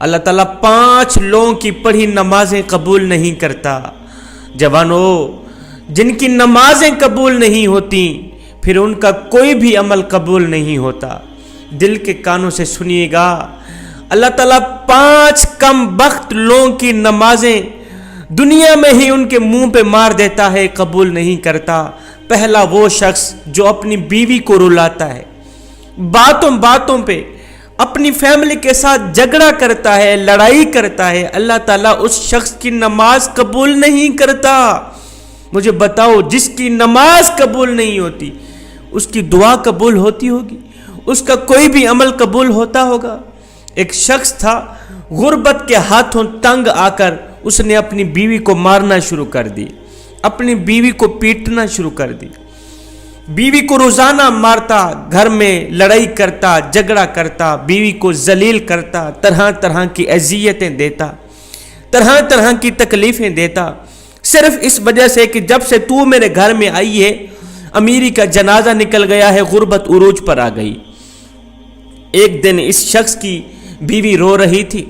اللہ تعالیٰ 5 لوگوں کی پڑھی نمازیں قبول نہیں کرتا۔ جوانوں، جن کی نمازیں قبول نہیں ہوتی پھر ان کا کوئی بھی عمل قبول نہیں ہوتا۔ دل کے کانوں سے سنیے گا، اللہ تعالیٰ 5 کم بخت لوگوں کی نمازیں دنیا میں ہی ان کے منہ پہ مار دیتا ہے، قبول نہیں کرتا۔ پہلا وہ شخص جو اپنی بیوی کو رلاتا ہے، باتوں پہ اپنی فیملی کے ساتھ جھگڑا کرتا ہے، لڑائی کرتا ہے، اللہ تعالیٰ اس شخص کی نماز قبول نہیں کرتا۔ مجھے بتاؤ، جس کی نماز قبول نہیں ہوتی اس کی دعا قبول ہوتی ہوگی؟ اس کا کوئی بھی عمل قبول ہوتا ہوگا؟ ایک شخص تھا، غربت کے ہاتھوں تنگ آ کر اس نے اپنی بیوی کو مارنا شروع کر دی، اپنی بیوی کو پیٹنا شروع کر دی، بیوی کو روزانہ مارتا، گھر میں لڑائی کرتا، جھگڑا کرتا، بیوی کو ذلیل کرتا، طرح طرح کی اذیتیں دیتا، طرح طرح کی تکلیفیں دیتا، صرف اس وجہ سے کہ جب سے تو میرے گھر میں آئی ہے امیری کا جنازہ نکل گیا ہے، غربت عروج پر آ گئی۔ ایک دن اس شخص کی بیوی رو رہی تھی،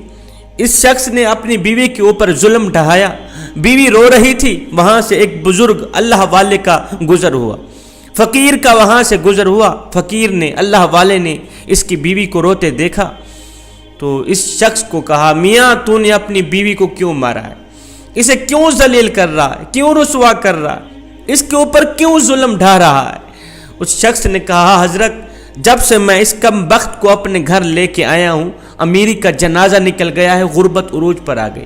اس شخص نے اپنی بیوی کے اوپر ظلم ڈھایا، بیوی رو رہی تھی، وہاں سے ایک بزرگ اللہ والے کا گزر ہوا، فقیر کا وہاں سے گزر ہوا، فقیر نے، اللہ والے نے اس کی بیوی کو روتے دیکھا تو اس شخص کو کہا، میاں تو نے اپنی بیوی کو کیوں مارا ہے؟ اسے کیوں ذلیل کر رہا ہے؟ کیوں رسوا کر رہا ہے؟ اس کے اوپر کیوں ظلم ڈھا رہا ہے؟ اس شخص نے کہا، حضرت جب سے میں اس کم بخت کو اپنے گھر لے کے آیا ہوں، امیری کا جنازہ نکل گیا ہے، غربت عروج پر آ گئی،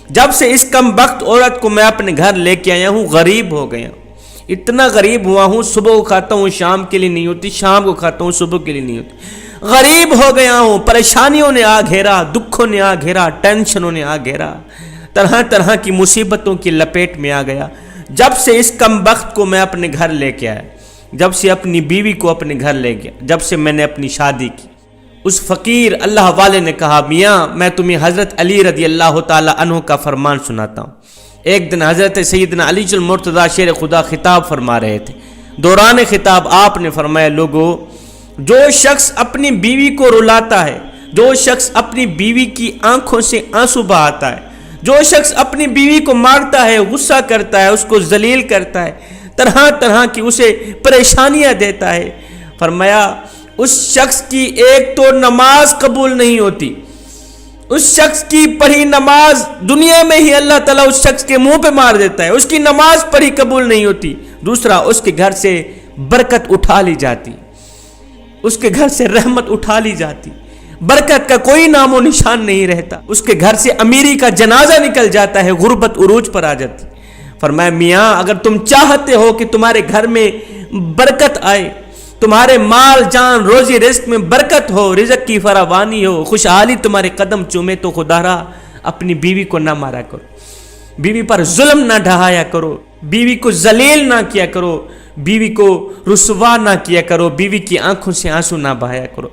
جب سے اس کم بخت عورت کو میں اپنے گھر لے کے آیا ہوں غریب ہو گیا ہوں، اتنا غریب ہوا ہوں، صبح کو کھاتا ہوں شام کے لیے نہیں ہوتی، شام کو کھاتا ہوں صبح کے لیے نہیں ہوتی، غریب ہو گیا ہوں، پریشانیوں نے آ گھیرا، دکھوں نے آ گھیرا، ٹینشنوں نے آ گھیرا، طرح طرح کی مصیبتوں کی لپیٹ میں آ گیا، جب سے اس کم بخت کو میں اپنے گھر لے کے آیا، جب سے اپنی بیوی کو اپنے گھر لے گیا، جب سے میں نے اپنی شادی کی۔ اس فقیر اللہ والے نے کہا، میاں میں تمہیں حضرت علی رضی اللہ تعالی عنہ کا فرمان سناتا ہوں۔ ایک دن حضرت سیدنا علی المرتضیٰ شیر خدا خطاب فرما رہے تھے، دوران خطاب آپ نے فرمایا، لوگو جو شخص اپنی بیوی کو رلاتا ہے، جو شخص اپنی بیوی کی آنکھوں سے آنسو بہاتا ہے، جو شخص اپنی بیوی کو مارتا ہے، غصہ کرتا ہے، اس کو ذلیل کرتا ہے، طرح طرح کی اسے پریشانیاں دیتا ہے، فرمایا اس شخص کی ایک تو نماز قبول نہیں ہوتی، اس شخص کی پڑھی نماز دنیا میں ہی اللہ تعالیٰ اس شخص کے منہ پہ مار دیتا ہے، اس کی نماز پڑھی قبول نہیں ہوتی، دوسرا اس کے گھر سے برکت اٹھا لی جاتی، اس کے گھر سے رحمت اٹھا لی جاتی، برکت کا کوئی نام و نشان نہیں رہتا، اس کے گھر سے امیری کا جنازہ نکل جاتا ہے، غربت عروج پر آ جاتی۔ فرمایا، میاں اگر تم چاہتے ہو کہ تمہارے گھر میں برکت آئے، تمہارے مال جان روزی رزق میں برکت ہو، رزق کی فراوانی ہو، خوشحالی تمہارے قدم چومے، تو خدا را اپنی بیوی کو نہ مارا کرو، بیوی پر ظلم نہ ڈھایا کرو، بیوی کو ذلیل نہ کیا کرو، بیوی کو رسوا نہ کیا کرو، بیوی کی آنکھوں سے آنسو نہ بہایا کرو۔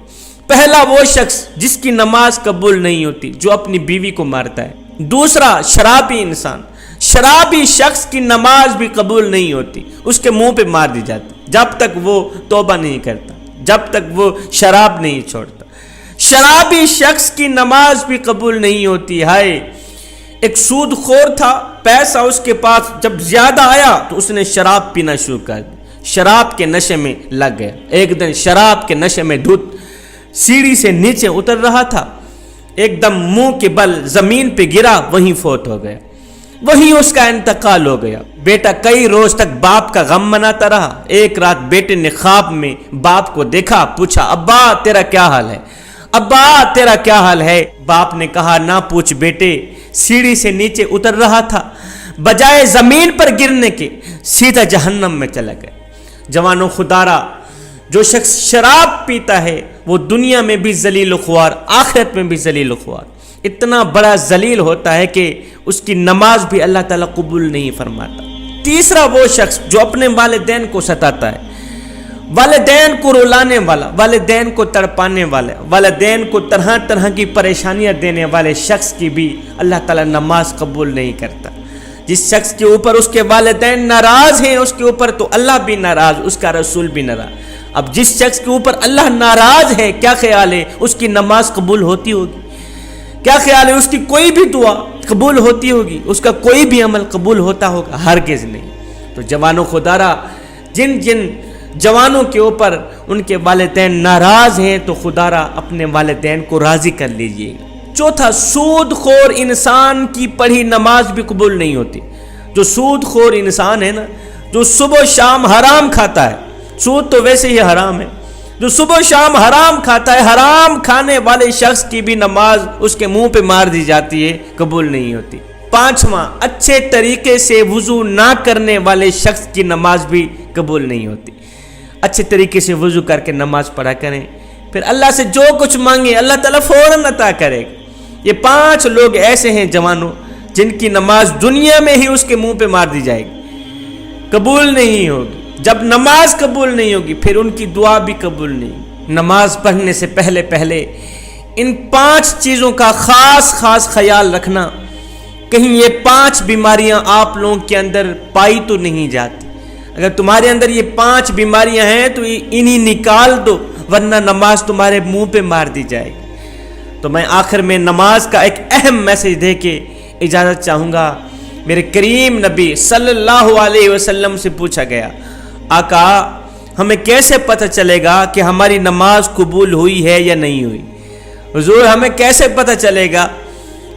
پہلا وہ شخص جس کی نماز قبول نہیں ہوتی، جو اپنی بیوی کو مارتا ہے۔ دوسرا شرابی انسان، شرابی شخص کی نماز بھی قبول نہیں ہوتی، اس کے منہ پہ مار دی جاتی جب تک وہ توبہ نہیں کرتا، جب تک وہ شراب نہیں چھوڑتا۔ شرابی شخص کی نماز بھی قبول نہیں ہوتی۔ ہائے، ایک سود خور تھا، پیسہ اس کے پاس جب زیادہ آیا تو اس نے شراب پینا شروع کر دی، شراب کے نشے میں لگ گیا۔ ایک دن شراب کے نشے میں دھت سیڑھی سے نیچے اتر رہا تھا، ایک دم منہ کے بل زمین پہ گرا، وہیں فوت ہو گیا، وہیں اس کا انتقال ہو گیا۔ بیٹا کئی روز تک باپ کا غم مناتا رہا۔ ایک رات بیٹے نے خواب میں باپ کو دیکھا، پوچھا، ابا تیرا کیا حال ہے؟ ابا تیرا کیا حال ہے؟ باپ نے کہا، نہ پوچھ بیٹے، سیڑھی سے نیچے اتر رہا تھا، بجائے زمین پر گرنے کے سیدھا جہنم میں چلا گیا۔ جوانوں، خدارا جو شخص شراب پیتا ہے وہ دنیا میں بھی ذلیل و خوار، آخرت میں بھی ذلیل و خوار، اتنا بڑا ذلیل ہوتا ہے کہ اس کی نماز بھی اللہ تعالیٰ قبول نہیں فرماتا۔ تیسرا وہ شخص جو اپنے والدین کو ستاتا ہے، والدین کو رلانے والا، والدین کو تڑپانے والا، والدین کو طرح طرح کی پریشانیاں دینے والے شخص کی بھی اللہ تعالیٰ نماز قبول نہیں کرتا۔ جس شخص کے اوپر اس کے والدین ناراض ہیں، اس کے اوپر تو اللہ بھی ناراض، اس کا رسول بھی ناراض۔ اب جس شخص کے اوپر اللہ ناراض ہے، کیا خیال ہے اس کی نماز قبول ہوتی ہوگی؟ کیا خیال ہے اس کی کوئی بھی دعا قبول ہوتی ہوگی؟ اس کا کوئی بھی عمل قبول ہوتا ہوگا؟ ہرگز نہیں۔ تو جوانوں خدارا، جن جن جوانوں کے اوپر ان کے والدین ناراض ہیں تو خدارا اپنے والدین کو راضی کر لیجئے۔ چوتھا، سود خور انسان کی پڑھی نماز بھی قبول نہیں ہوتی۔ جو سود خور انسان ہے نا، جو صبح و شام حرام کھاتا ہے، سود تو ویسے ہی حرام ہے، جو صبح و شام حرام کھاتا ہے، حرام کھانے والے شخص کی بھی نماز اس کے منہ پہ مار دی جاتی ہے، قبول نہیں ہوتی۔ پانچواں، اچھے طریقے سے وضو نہ کرنے والے شخص کی نماز بھی قبول نہیں ہوتی۔ اچھے طریقے سے وضو کر کے نماز پڑھا کریں، پھر اللہ سے جو کچھ مانگے اللہ تعالیٰ فوراً عطا کرے گا۔ یہ 5 لوگ ایسے ہیں جوانوں جن کی نماز دنیا میں ہی اس کے منہ پہ مار دی جائے گی، قبول نہیں ہوگی۔ جب نماز قبول نہیں ہوگی پھر ان کی دعا بھی قبول نہیں۔ نماز پڑھنے سے پہلے ان 5 چیزوں کا خاص خیال رکھنا، کہیں یہ 5 بیماریاں آپ لوگوں کے اندر پائی تو نہیں جاتی۔ اگر تمہارے اندر یہ 5 بیماریاں ہیں تو انہی نکال دو، ورنہ نماز تمہارے منہ پہ مار دی جائے گی۔ تو میں آخر میں نماز کا ایک اہم میسج دے کے اجازت چاہوں گا۔ میرے کریم نبی صلی اللہ علیہ وسلم سے پوچھا گیا، آقا ہمیں کیسے پتہ چلے گا کہ ہماری نماز قبول ہوئی ہے یا نہیں ہوئی؟ حضور ہمیں کیسے پتہ چلے گا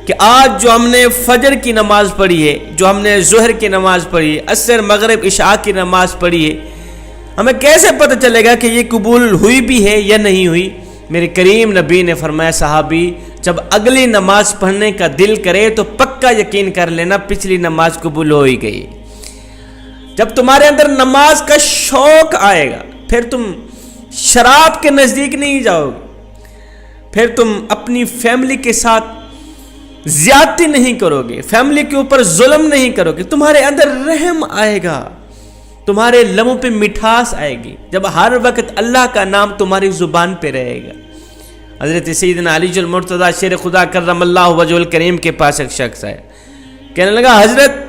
کہ آج جو ہم نے فجر کی نماز پڑھی ہے، جو ہم نے ظہر کی نماز پڑھی ہے، عصر مغرب عشاء کی نماز پڑھی ہے، ہمیں کیسے پتہ چلے گا کہ یہ قبول ہوئی بھی ہے یا نہیں ہوئی؟ میرے کریم نبی نے فرمایا، صحابی جب اگلی نماز پڑھنے کا دل کرے تو پکا یقین کر لینا پچھلی نماز قبول ہو ہی گئی۔ جب تمہارے اندر نماز کا شوق آئے گا پھر تم شراب کے نزدیک نہیں جاؤ گے، پھر تم اپنی فیملی کے ساتھ زیادتی نہیں کرو گے، فیملی کے اوپر ظلم نہیں کرو گے، تمہارے اندر رحم آئے گا، تمہارے لبوں پہ مٹھاس آئے گی جب ہر وقت اللہ کا نام تمہاری زبان پہ رہے گا۔ حضرت سیدنا علی المرتضیٰ شیر خدا کرم اللہ وجہ الکریم کے پاس ایک شخص آیا، کہنے لگا، حضرت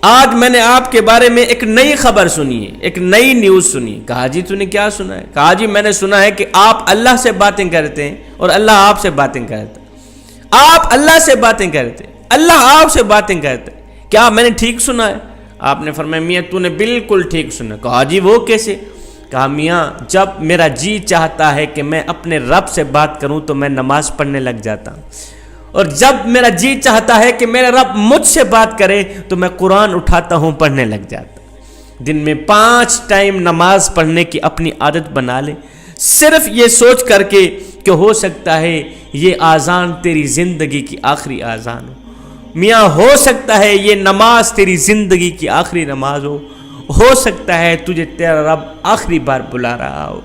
آج میں نے آپ کے بارے میں ایک نئی خبر سنی ہے، ایک نئی نیوز سنی ہے۔ کہا جی تو نے کیا سنا ہے؟ کہا جی میں نے سنا ہے کہ آپ اللہ سے باتیں کرتے ہیں اور اللہ آپ سے باتیں کرتا ہے۔ آپ اللہ سے باتیں کرتے ہیں، اللہ آپ سے باتیں کرتے ہیں، کیا میں نے ٹھیک سنا ہے؟ آپ نے فرمایا، میاں تو نے بالکل ٹھیک سنا۔ کہا جی وہ کیسے؟ کہا میاں جب میرا جی چاہتا ہے کہ میں اپنے رب سے بات کروں تو میں نماز پڑھنے لگ جاتا ہوں، اور جب میرا جی چاہتا ہے کہ میرا رب مجھ سے بات کرے تو میں قرآن اٹھاتا ہوں، پڑھنے لگ جاتا ہوں۔ دن میں 5 ٹائم نماز پڑھنے کی اپنی عادت بنا لے، صرف یہ سوچ کر کے کہ ہو سکتا ہے یہ آذان تیری زندگی کی آخری آذان ہو، میاں ہو سکتا ہے یہ نماز تیری زندگی کی آخری نماز ہو سکتا ہے تجھے تیرا رب آخری بار بلا رہا ہو۔